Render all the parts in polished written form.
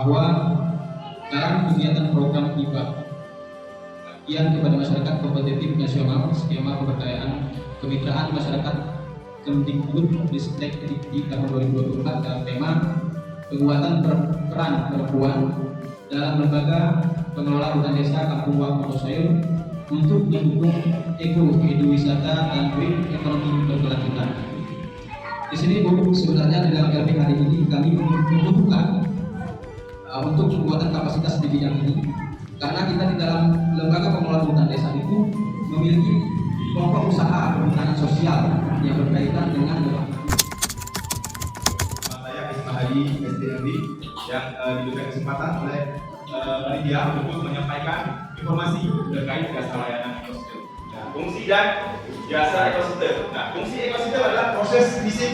bahwa dalam kegiatan program IPA bagian kepada masyarakat kompetitif nasional skema pemberdayaan kemitraan masyarakat Kemdikbud Ristek di tahun 2024 dalam tema penguatan peran perempuan dalam lembaga pengelola hutan desa Kampung Wak Motosayur untuk mendukung ekowisata dan green ekonomi berkelanjutan. Di sini Bu, sebenarnya di dalam RP hari ini kami membutuhkan untuk pembuatan kapasitas di bidang ini karena kita di dalam lembaga pengelola hutan desa itu memiliki kelompok usaha perhutanan sosial yang berkaitan dengan saya Ismaili SDMD yang diberikan kesempatan oleh panitia untuk menyampaikan informasi terkait jasa layanan ekosistem. Nah, fungsi dan jasa ekosistem. Nah, fungsi ekosistem adalah proses fisik,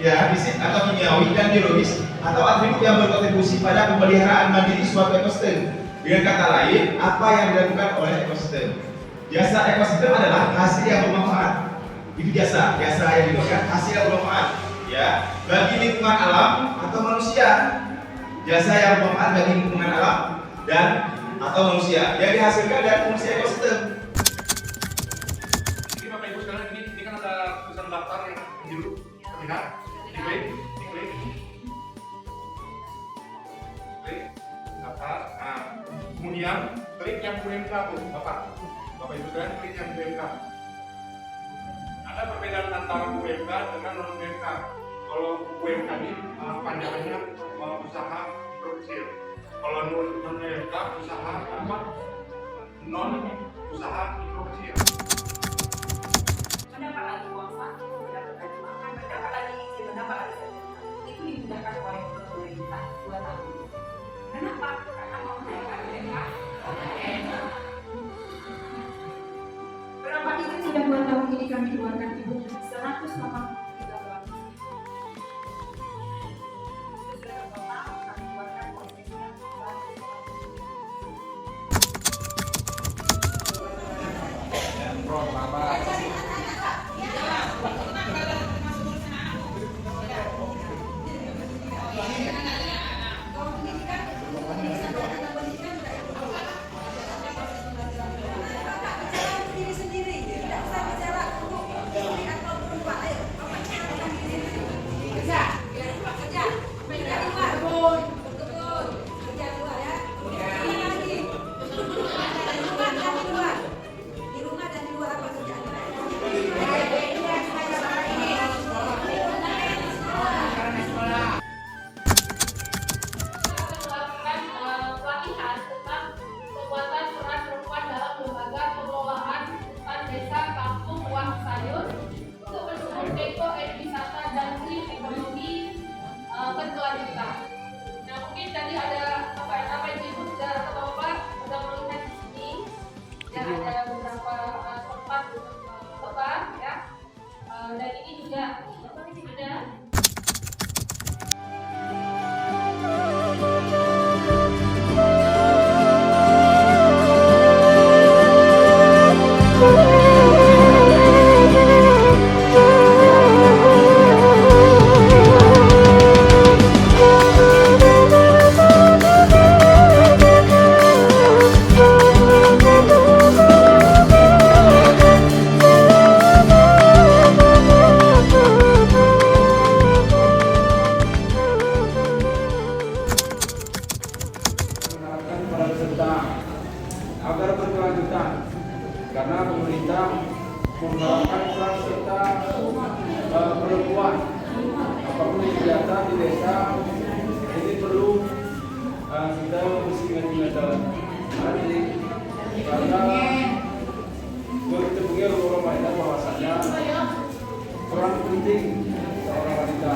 fisik atau kimiawi dan biologis atau atribut yang berkontribusi pada pemeliharaan mandiri suatu ekosistem. Dengan kata lain, apa yang dilakukan oleh ekosistem. Jasa ekosistem adalah hasil yang bermanfaat. Itu jasa yang diberikan hasil yang bermanfaat, bagi lingkungan alam atau manusia. Jasa yang bermanfaat bagi lingkungan alam dan atau manusia yang dihasilkan dari fungsi ekosistem. Ini Bapak Ibu sekalian, ini kan ada tulisan daftar yang biru, terlihat, diklik, daftar. Nah, kemudian klik yang UMK tuh, Bapak Ibu sekalian, klik yang UMK. Ada perbedaan antara UMK dengan non UMK. Kalau UMK ini panjangannya usaha mikro kecil. Kalau non UMK usaha apa? Non usaha mikro kecil. Mendapat lagi uang saku, mendapat lagi makan, mendapat lagi izin, mendapat lagi sertifikat. Itu dimudahkan oleh pemerintah 2 tahun. Kenapa? Karena mau menaikkan mereka. Berapa izin sudah 2 tahun ini kami keluarkan Ibu? 183 bulan. Sudah total kami keluarkan prosesnya. Berkelanjutan. Nah, mungkin tadi ada apa Ibu sudah atau Bapak sudah melihat di sini dan ada beberapa tempat untuk Bapak dan ini juga ada. Agar berkelanjutan karena pemerintah mengharapkan peran serta perempuan apapun kegiatan di desa ini perlu kita mesti ingat-ingatan karena begitu punya orang wanita bahwasanya peran penting seorang wanita.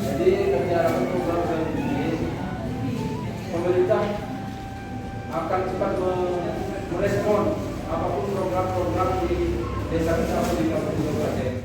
Jadi kami harapkan program ini pemerintah akan cepat merespon apapun program-program di desa kita atau di kabupaten.